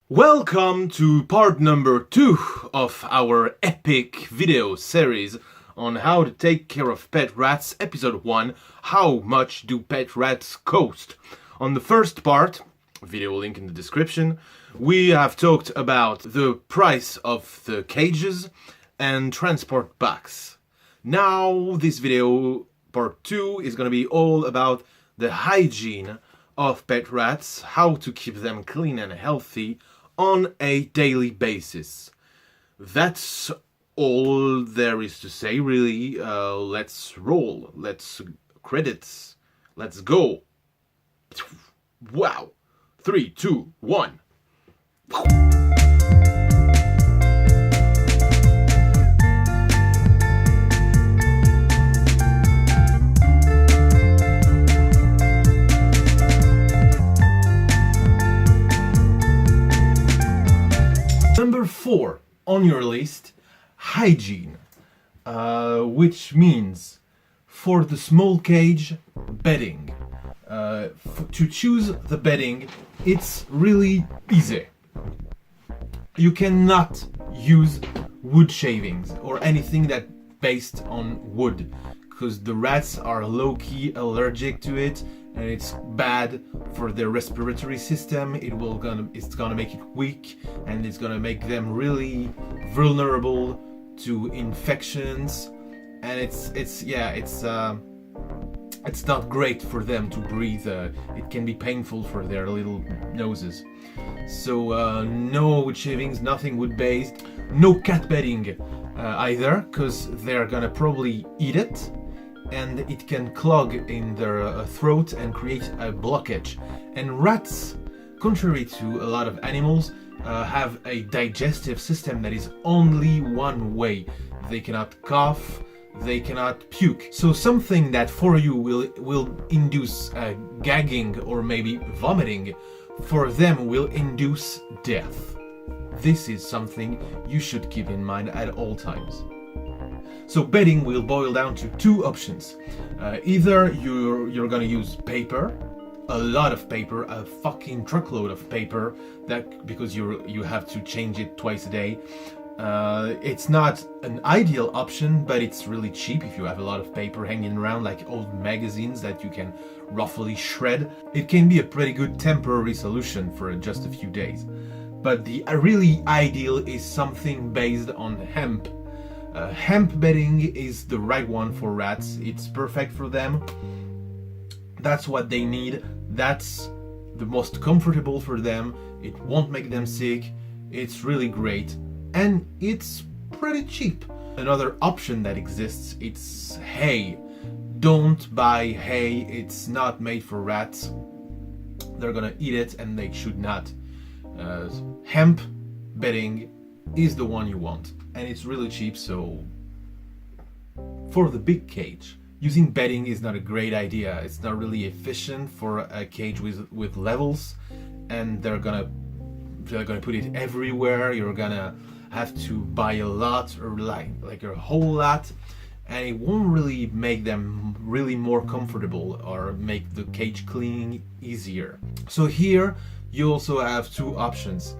Welcome to part number 2 of our epic video series on how to take care of pet rats. Episode 1, how much do pet rats cost? On the first part, video link in the description, we have talked about the price of the cages and transport packs. Now this video, part 2, is going to be all about the hygiene of pet rats, how to keep them clean and healthy on a daily basis. That's all there is to say, really. Let's roll. Let's credits. Let's go. Wow. 3, 2, 1. Number 4 on your list, hygiene, which means for the small cage, bedding. To choose the bedding, it's really easy. You cannot use wood shavings or anything that based on wood, because the rats are low-key allergic to it, and it's bad for their respiratory system. It's gonna make it weak, and it's gonna make them really vulnerable to infections, and it's not great for them to breathe. It can be painful for their little noses. So no wood shavings, nothing wood based, no cat bedding either, because they're gonna probably eat it, and it can clog in their throat and create a blockage. And rats, contrary to a lot of animals, have a digestive system that is only one way. They cannot cough, they cannot puke. So something that for you will induce gagging or maybe vomiting, for them will induce death. This is something you should keep in mind at all times. So bedding will boil down to two options. Either you're gonna use paper, a lot of paper, a fucking truckload of paper, because you have to change it twice a day. It's not an ideal option, but it's really cheap if you have a lot of paper hanging around, like old magazines that you can roughly shred. It can be a pretty good temporary solution for just a few days. But the really ideal is something based on hemp. Hemp bedding is the right one for rats. It's perfect for them. That's what they need. That's the most comfortable for them. It won't make them sick. It's really great. And it's pretty cheap. Another option that exists, it's hay. Don't buy hay. It's not made for rats. They're gonna eat it, and they should not. Hemp bedding is the one you want, and it's really cheap. So for the big cage, using bedding is not a great idea. It's not really efficient for a cage with levels, and they're gonna put it everywhere. You're gonna have to buy a lot, or like a whole lot, and it won't really make them really more comfortable or make the cage cleaning easier. So here you also have two options.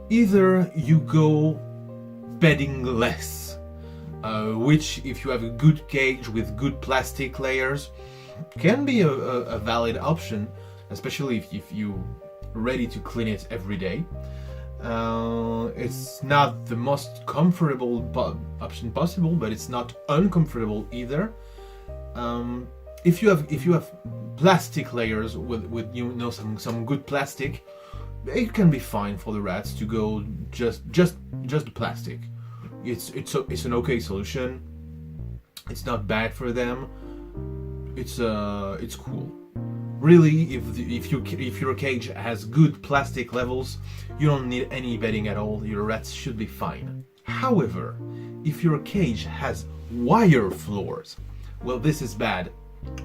Either you go bedding less, which, if you have a good cage with good plastic layers, can be a valid option, especially if you're ready to clean it every day. It's not the most comfortable option possible, but it's not uncomfortable either. If you have plastic layers with some good plastic, it can be fine for the rats to go just the plastic. It's an okay solution. It's not bad for them. It's cool. Really, if your cage has good plastic levels, you don't need any bedding at all. Your rats should be fine. However, if your cage has wire floors, well, this is bad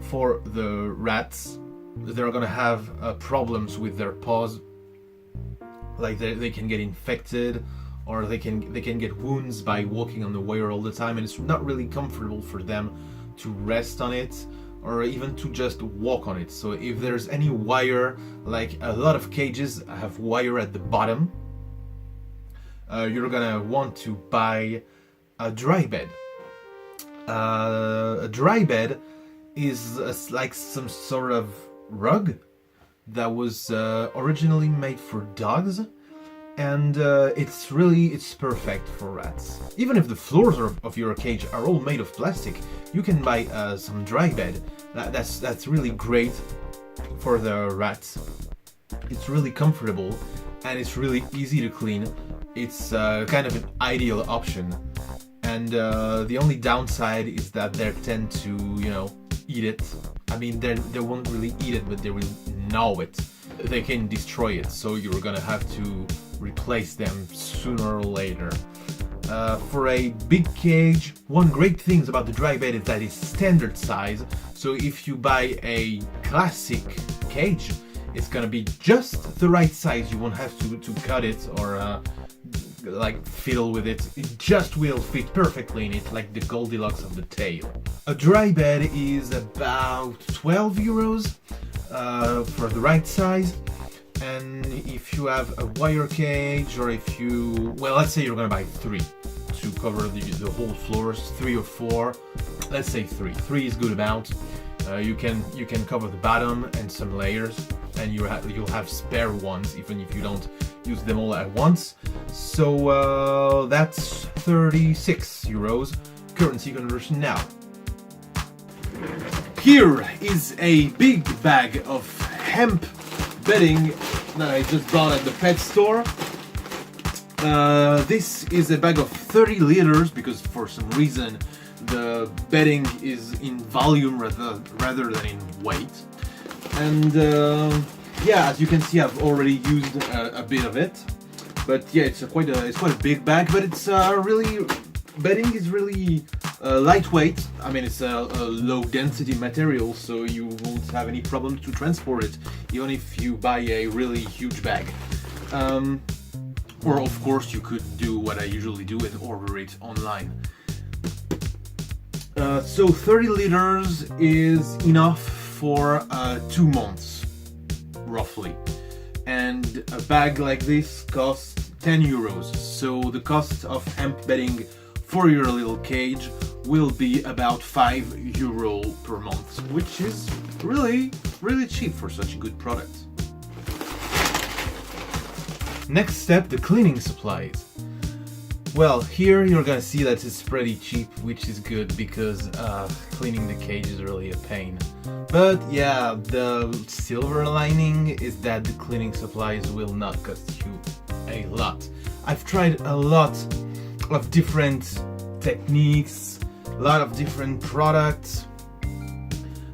for the rats. They're gonna have problems with their paws. Like they can get infected, or they can get wounds by walking on the wire all the time, and it's not really comfortable for them to rest on it or even to just walk on it. So if there's any wire, like a lot of cages have wire at the bottom, you're gonna want to buy a dry bed. A dry bed is like some sort of rug that was originally made for dogs, and it's perfect for rats. Even if the floors of your cage are all made of plastic, you can buy some dry bed. That's really great for the rats. It's really comfortable and it's really easy to clean. It's kind of an ideal option. And the only downside is that they tend to, eat it. I mean, they won't really eat it, but they will gnaw it. They can destroy it, so you're gonna have to replace them sooner or later. For a big cage, one great thing about the dry bed is that it's standard size. So if you buy a classic cage, it's gonna be just the right size. You won't have to cut it or fiddle with it. It just will fit perfectly in it, like the Goldilocks of the tale. A dry bed is about 12 euros for the right size. And if you have a wire cage, or if you, let's say you're gonna buy 3 to cover the whole floors, 3 or 4. Let's say 3. 3 is good amount. You can cover the bottom and some layers, and you'll have spare ones even if you don't use them all at once. So that's 36 euros currency conversion now. Here is a big bag of hemp bedding that I just bought at the pet store. This is a bag of 30 liters because for some reason the bedding is in volume rather than in weight. And as you can see, I've already used a bit of it. But yeah, it's quite a big bag. But it's bedding is really lightweight. I mean, it's a low density material, so you won't have any problem to transport it, even if you buy a really huge bag. Or of course, you could do what I usually do and order it online. So 30 liters is enough for 2 months, roughly. And a bag like this costs 10 euros. So the cost of hemp bedding for your little cage will be about 5 euro per month, which is really, really cheap for such a good product. Next step, the cleaning supplies. Well, here you're gonna see that it's pretty cheap, which is good because cleaning the cage is really a pain. But yeah, the silver lining is that the cleaning supplies will not cost you a lot. I've tried a lot of different techniques, a lot of different products.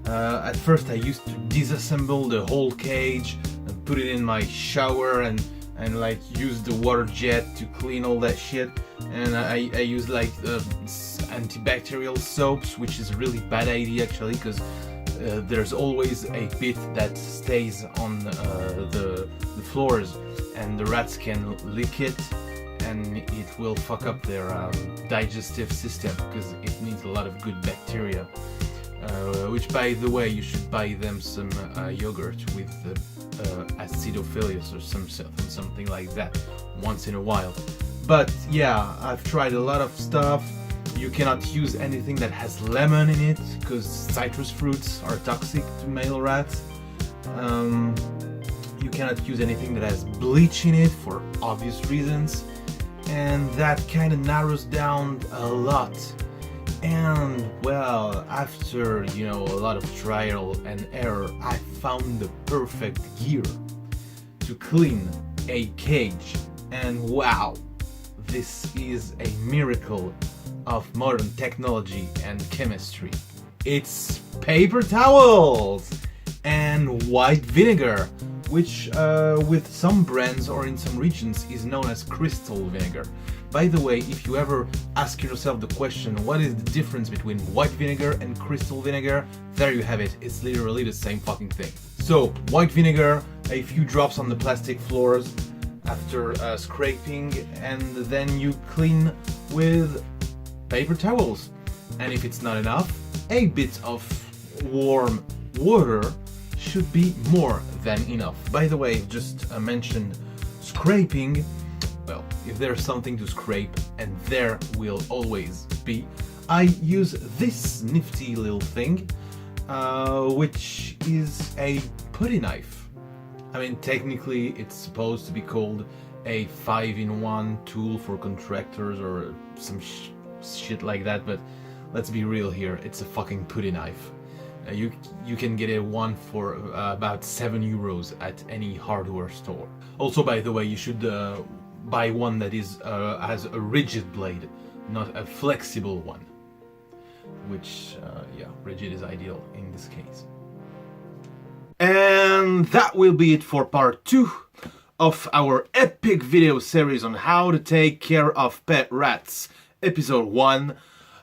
At first I used to disassemble the whole cage and put it in my shower and use the water jet to clean all that shit. And I use antibacterial soaps, which is a really bad idea actually, because there's always a bit that stays on the floors, and the rats can lick it, and it will fuck up their digestive system because it needs a lot of good bacteria. Which, by the way, you should buy them some yogurt with acidophilus or something like that once in a while. But yeah, I've tried a lot of stuff. You cannot use anything that has lemon in it because citrus fruits are toxic to male rats. You cannot use anything that has bleach in it for obvious reasons, and that kind of narrows down a lot. And well, after a lot of trial and error, I found the perfect gear to clean a cage. And wow, this is a miracle of modern technology and chemistry. It's paper towels and white vinegar, which with some brands or in some regions is known as crystal vinegar. By the way, if you ever ask yourself the question, what is the difference between white vinegar and crystal vinegar? There you have it, it's literally the same fucking thing. So, white vinegar, a few drops on the plastic floors after scraping, and then you clean with paper towels. And if it's not enough, a bit of warm water should be more than enough. By the way, just mentioned scraping. Well, if there's something to scrape, and there will always be, I use this nifty little thing, which is a putty knife. I mean, technically it's supposed to be called a 5-in-1 tool for contractors or some shit like that, but let's be real here, it's a fucking putty knife. You can get one for about €7 at any hardware store. Also, by the way, you should buy one that has a rigid blade, not a flexible one. Which, yeah, rigid is ideal in this case. And that will be it for part 2 of our epic video series on how to take care of pet rats. Episode 1,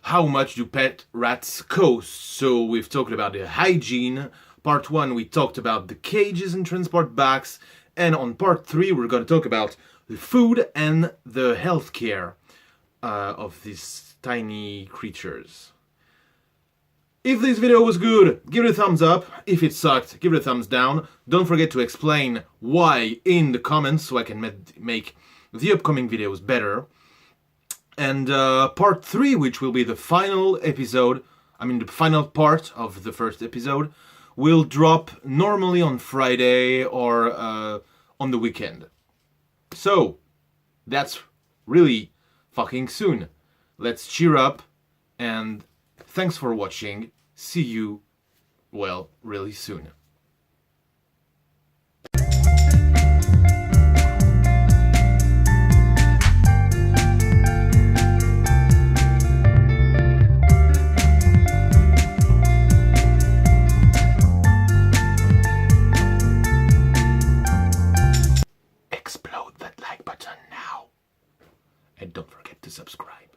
how much do pet rats cost? So we've talked about the hygiene. Part 1, we talked about the cages and transport bags. And on part 3, we're going to talk about the food and the healthcare of these tiny creatures. If this video was good, give it a thumbs up. If it sucked, give it a thumbs down. Don't forget to explain why in the comments so I can make the upcoming videos better. And part 3, which will be the final episode, the final part of the first episode, will drop normally on Friday or on the weekend. So, that's really fucking soon. Let's cheer up, and thanks for watching. See you, well, really soon. Explode that like button now. And don't forget to subscribe.